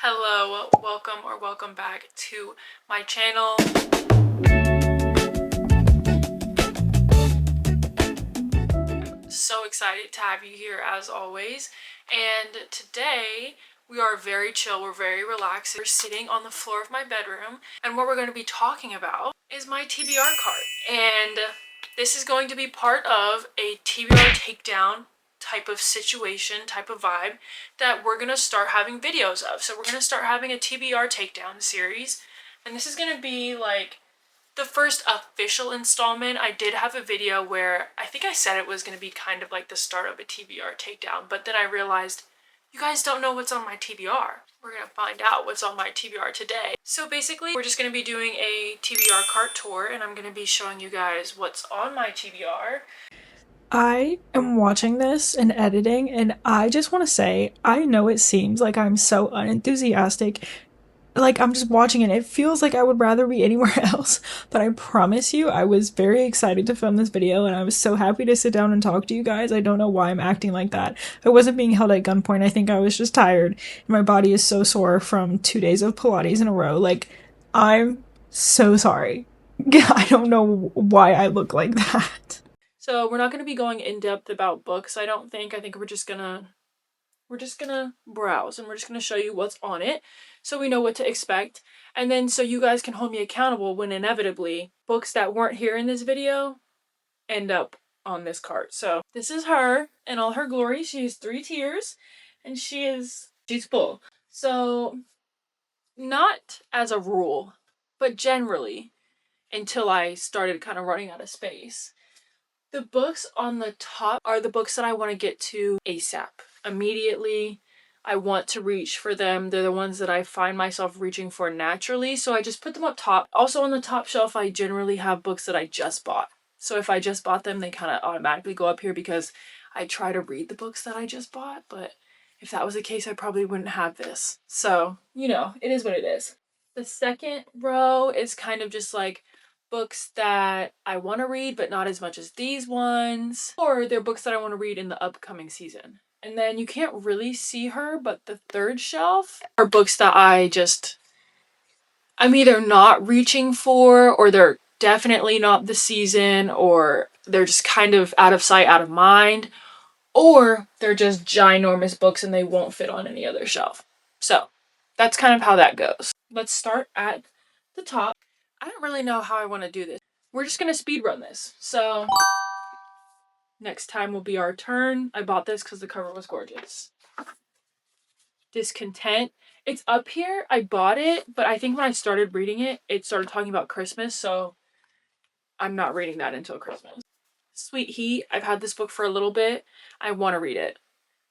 Hello, welcome back to my channel. I'm so excited to have you here as always, and today we are very chill, we're very relaxed. We're sitting on the floor of my bedroom, and what we're going to be talking about is my TBR cart, and this is going to be part of a TBR takedown type of situation, type of vibe that we're gonna start having videos of. So we're gonna start having a TBR takedown series, and this is gonna be like the first official installment. I did have a video where I think I said it was gonna be kind of like the start of a TBR takedown, but then I realized you guys don't know what's on my TBR. We're gonna find out what's on my TBR today. So basically, we're just gonna be doing a TBR cart tour, and I'm gonna be showing you guys what's on my TBR. I am watching this and editing, and I just want to say, I know it seems like I'm so unenthusiastic. Like, I'm just watching it. It feels like I would rather be anywhere else. But I promise you, I was very excited to film this video, and I was so happy to sit down and talk to you guys. I don't know why I'm acting like that. I wasn't being held at gunpoint. I think I was just tired. And my body is so sore from 2 days of Pilates in a row. Like, I'm so sorry. I don't know why I look like that. So we're not going to be going in depth about books, I don't think. I think we're just gonna browse, and we're just gonna show you what's on it so we know what to expect, and then so you guys can hold me accountable when inevitably books that weren't here in this video end up on this cart. So this is her in all her glory. She has 3 tiers, and she's full. So not as a rule, but generally, until I started kind of running out of space, the books on the top are the books that I want to get to ASAP, immediately. I want to reach for them. They're the ones that I find myself reaching for naturally, so I just put them up top. Also on the top shelf, I generally have books that I just bought. So if I just bought them, they kind of automatically go up here because I try to read the books that I just bought, but if that was the case, I probably wouldn't have this. So, you know, it is what it is. The second row is kind of just like books that I want to read, but not as much as these ones, or they're books that I want to read in the upcoming season. And then you can't really see her, but the third shelf are books that I'm either not reaching for, or they're definitely not the season, or they're just kind of out of sight, out of mind, or they're just ginormous books and they won't fit on any other shelf. So that's kind of how that goes. Let's start at the top. I don't really know how I want to do this. We're just gonna speed run this. So next time will be our turn. I bought this because the cover was gorgeous. Discontent. It's up here. I bought it, but I think when I started reading it, it started talking about Christmas, so I'm not reading that until Christmas. Sweet Heat. I've had this book for a little bit. I want to read it.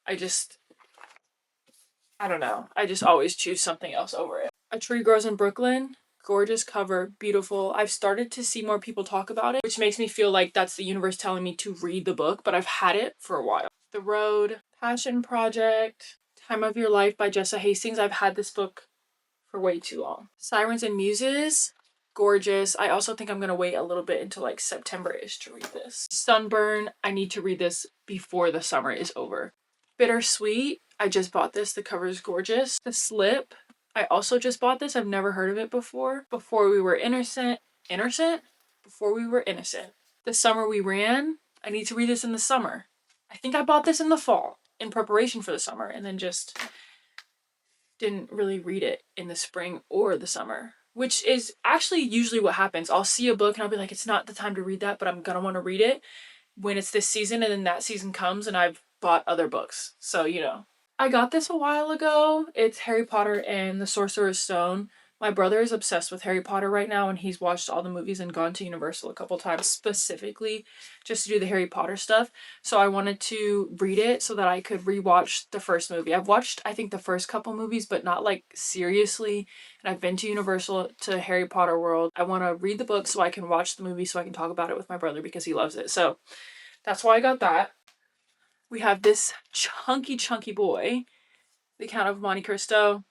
I don't know. I just always choose something else over it. A Tree Grows in Brooklyn. Gorgeous cover, beautiful. I've started to see more people talk about it, which makes me feel like that's the universe telling me to read the book, but I've had it for a while. The Road, Passion Project, Time of Your Life by Jessa Hastings. I've had this book for way too long. Sirens and Muses, gorgeous. I also think I'm gonna wait a little bit until like September-ish to read this. Sunburn, I need to read this before the summer is over. Bittersweet, I just bought this. The cover is gorgeous. The Slip, I also just bought this. I've never heard of it before. Before We Were Innocent. Before We Were Innocent. The Summer We Ran. I need to read this in the summer. I think I bought this in the fall in preparation for the summer, and then just didn't really read it in the spring or the summer, which is actually usually what happens. I'll see a book and I'll be like, it's not the time to read that, but I'm gonna want to read it when it's this season, and then that season comes and I've bought other books. So, you know. I got this a while ago. It's Harry Potter and the Sorcerer's Stone. My brother is obsessed with Harry Potter right now, and he's watched all the movies and gone to Universal a couple times specifically just to do the Harry Potter stuff. So I wanted to read it so that I could rewatch the first movie. I've watched, I think, the first couple movies, but not like seriously. And I've been to Universal, to Harry Potter World. I want to read the book so I can watch the movie so I can talk about it with my brother because he loves it. So that's why I got that. We have this chunky boy, The Count of Monte Cristo.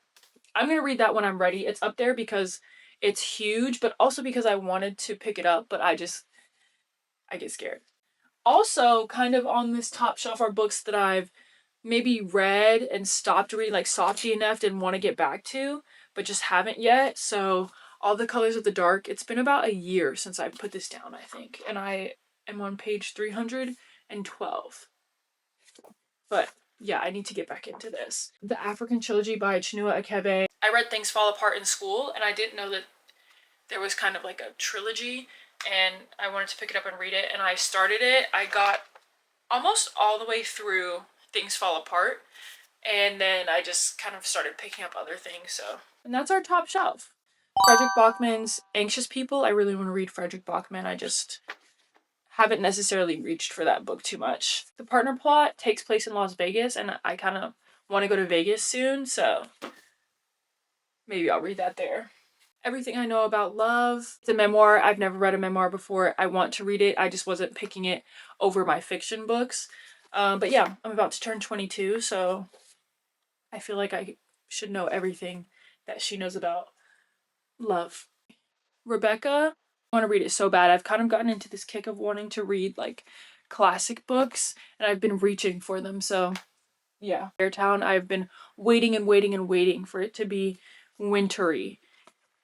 I'm going to read that when I'm ready. It's up there because it's huge, but also because I wanted to pick it up, but I get scared. Also, kind of on this top shelf are books that I've maybe read and stopped reading, like Softy enough, didn't want to get back to, but just haven't yet. So All the Colors of the Dark, it's been about a year since I put this down, I think. And I am on page 312. But yeah, I need to get back into this. The African Trilogy by Chinua Achebe. I read Things Fall Apart in school, and I didn't know that there was kind of like a trilogy, and I wanted to pick it up and read it, and I started it. I got almost all the way through Things Fall Apart, and then I just kind of started picking up other things. So, and that's our top shelf. Frederick Bachman's Anxious People. I really want to read Frederick Bachman. I just haven't necessarily reached for that book too much. The Partner Plot takes place in Las Vegas, and I kind of want to go to Vegas soon, so maybe I'll read that there. Everything I Know About Love. It's a memoir. I've never read a memoir before. I want to read it. I just wasn't picking it over my fiction books. But yeah, I'm about to turn 22, so I feel like I should know everything that she knows about love. Rebecca, I want to read it so bad. I've kind of gotten into this kick of wanting to read like classic books, and I've been reaching for them. So yeah, Fairtown, I've been waiting and waiting and waiting for it to be wintry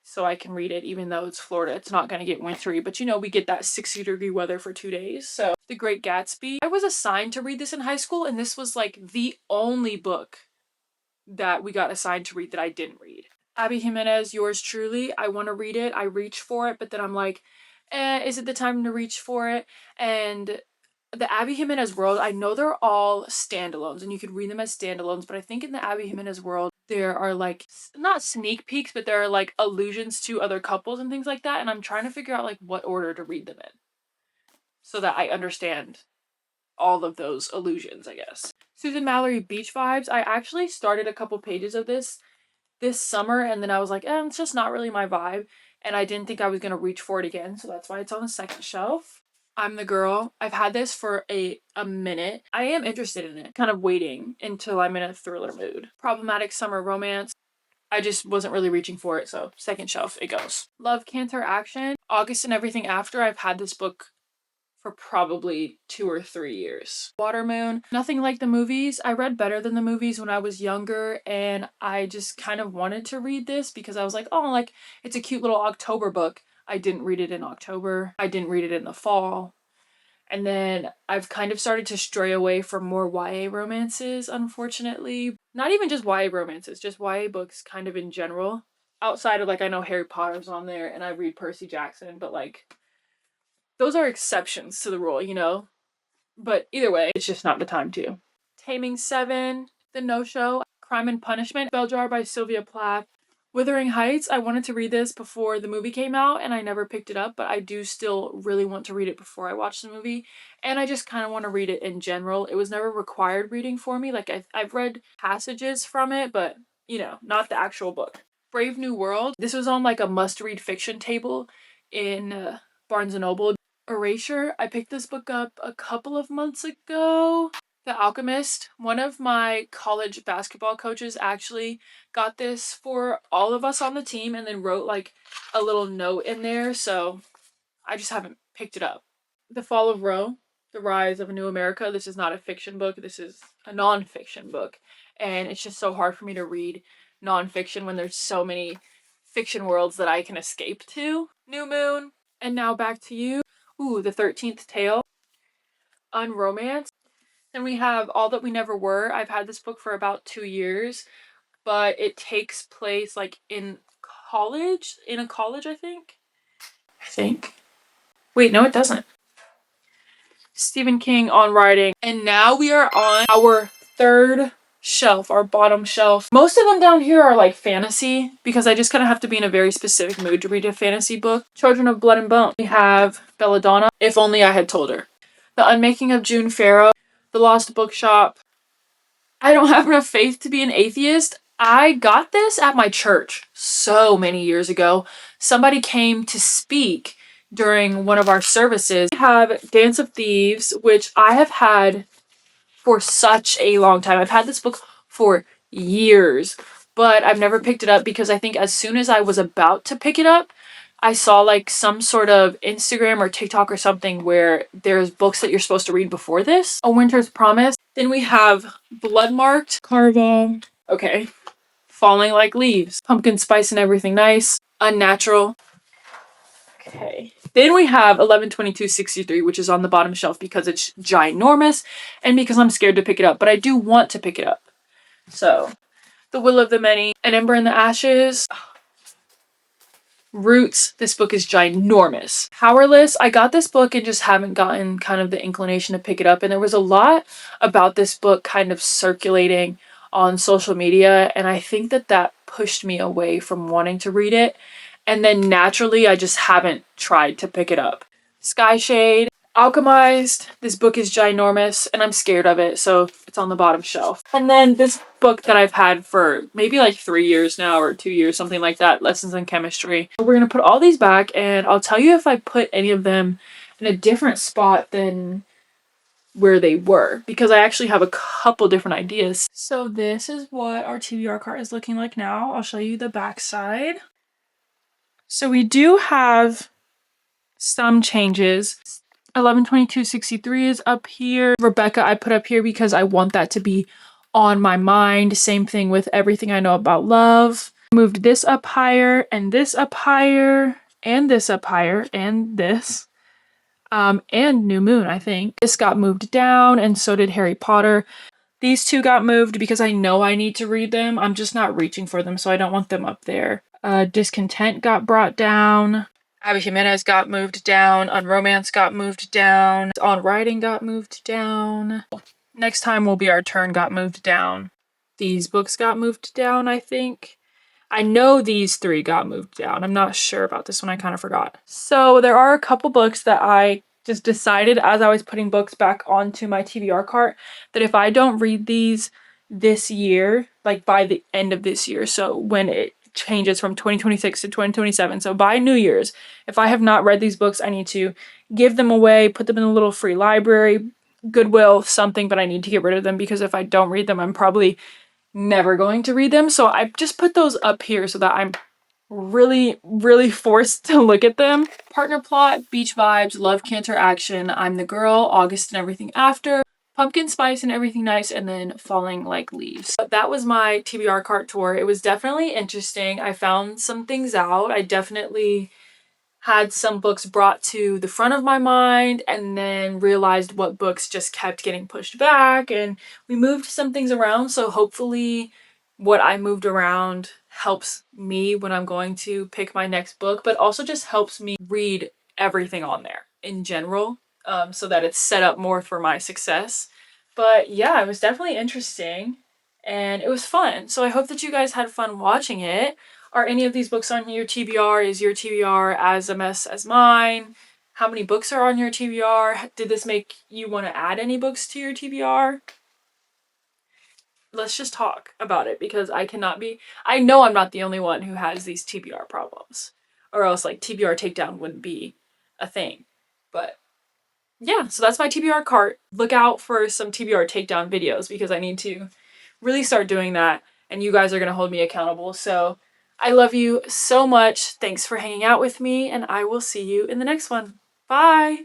so I can read it, even though it's Florida. It's not going to get wintry, but you know, we get that 60-degree weather for 2 days. So The Great Gatsby. I was assigned to read this in high school, and this was like the only book that we got assigned to read that I didn't read. Abby Jimenez, Yours Truly. I want to read it. I reach for it, but then I'm like, is it the time to reach for it? And the Abby Jimenez world, I know they're all standalones, and you could read them as standalones, but I think in the Abby Jimenez world, there are like, not sneak peeks, but there are like allusions to other couples and things like that, and I'm trying to figure out like what order to read them in so that I understand all of those allusions, I guess. Susan Mallory, Beach Vibes. I actually started a couple pages of this summer, and then I was like, it's just not really my vibe, and I didn't think I was going to reach for it again, so that's why it's on the second shelf. I'm the Girl. I've had this for a minute. I am interested in it, kind of waiting until I'm in a thriller mood. Problematic Summer Romance. I just wasn't really reaching for it, so second shelf it goes. Love, Cancer, Action. August and Everything After. I've had this book for probably 2 or 3 years. Water Moon. Nothing like the movies. I read better than the movies when I was younger, and I just kind of wanted to read this because I was like, oh, like, it's a cute little October book. I didn't read it in October. I didn't read it in the fall. And then I've kind of started to stray away from more YA romances, unfortunately. Not even just YA romances, just YA books kind of in general. Outside of, like, I know Harry Potter's on there and I read Percy Jackson, but, like, those are exceptions to the rule, you know? But either way, it's just not the time to. Taming 7, The No-Show, Crime and Punishment, Bell Jar by Sylvia Plath. Wuthering Heights, I wanted to read this before the movie came out and I never picked it up, but I do still really want to read it before I watch the movie. And I just kind of want to read it in general. It was never required reading for me. Like, I've read passages from it, but, you know, not the actual book. Brave New World. This was on, like, a must-read fiction table in Barnes & Noble. Erasure. I picked this book up a couple of months ago. The Alchemist. One of my college basketball coaches actually got this for all of us on the team and then wrote like a little note in there, so I just haven't picked it up. The Fall of Roe, The Rise of a New America. This is not a fiction book. This is a non-fiction book, and it's just so hard for me to read non-fiction when there's so many fiction worlds that I can escape to. New Moon. And now back to you. Ooh, The 13th Tale. Unromance. Then we have All That We Never Were. I've had this book for about 2 years, but it takes place like in college, I think. Wait, no, it doesn't. Stephen King on writing. And now we are on our third shelf, our bottom shelf. Most of them down here are like fantasy because I just kind of have to be in a very specific mood to read a fantasy book. Children of Blood and Bone. We have Belladonna, If Only I Had Told Her. The Unmaking of June Farrow. The Lost Bookshop. I Don't Have Enough Faith to Be an Atheist. I got this at my church so many years ago. Somebody came to speak during one of our services. We have Dance of Thieves, which I have had for such a long time. I've had this book for years, but I've never picked it up because I think as soon as I was about to pick it up, I saw like some sort of Instagram or TikTok or something where there's books that you're supposed to read before this. A Winter's Promise. Then we have Bloodmarked, Carval. Okay. Falling Like Leaves. Pumpkin Spice and Everything Nice. Unnatural. Okay. Then we have 11/22/63, which is on the bottom shelf because it's ginormous and because I'm scared to pick it up, but I do want to pick it up. So, The Will of the Many, An Ember in the Ashes, Roots. This book is ginormous. Powerless. I got this book and just haven't gotten kind of the inclination to pick it up, and there was a lot about this book kind of circulating on social media, and I think that that pushed me away from wanting to read it. And then naturally, I just haven't tried to pick it up. Skyshade, Alchemized. This book is ginormous and I'm scared of it, so it's on the bottom shelf. And then this book that I've had for maybe like 3 years now or 2 years, something like that, Lessons in Chemistry. We're gonna put all these back and I'll tell you if I put any of them in a different spot than where they were, because I actually have a couple different ideas. So this is what our TBR cart is looking like now. I'll show you the back side. So we do have some changes. 11/22/63 is up here. Rebecca I put up here because I want that to be on my mind. Same thing with Everything I Know About Love. Moved this up higher and this up higher and this up higher and this. And New Moon, I think. This got moved down and so did Harry Potter. These two got moved because I know I need to read them. I'm just not reaching for them, so I don't want them up there. Discontent got brought down. Abby Jimenez got moved down. Unromance got moved down. On Writing got moved down. Next Time Will Be Our Turn got moved down. These books got moved down, I think. I know these three got moved down. I'm not sure about this one. I kind of forgot. So there are a couple books that I just decided as I was putting books back onto my TBR cart that if I don't read these this year, like by the end of this year, so when it changes from 2026 to 2027, so by New Year's, if I have not read these books, I need to give them away, put them in a little free library, Goodwill, something, but I need to get rid of them because if I don't read them, I'm probably never going to read them. So I just put those up here so that I'm really forced to look at them. Partner Plot, Beach Vibes, Love Cancer Action, I'm the Girl, August and Everything After, Pumpkin Spice and Everything Nice, and then Falling Like Leaves. But that was my TBR cart tour. It was definitely interesting. I found some things out. I definitely had some books brought to the front of my mind and then realized what books just kept getting pushed back, and we moved some things around, so hopefully what I moved around helps me when I'm going to pick my next book, but also just helps me read everything on there in general, so that it's set up more for my success. But yeah, it was definitely interesting and it was fun. So I hope that you guys had fun watching it. Are any of these books on your TBR? Is your TBR as a mess as mine? How many books are on your TBR? Did this make you want to add any books to your TBR? Let's just talk about it because I know I'm not the only one who has these TBR problems, or else like TBR takedown wouldn't be a thing. But yeah, so that's my TBR cart. Look out for some TBR takedown videos because I need to really start doing that and you guys are going to hold me accountable. So I love you so much. Thanks for hanging out with me and I will see you in the next one. Bye!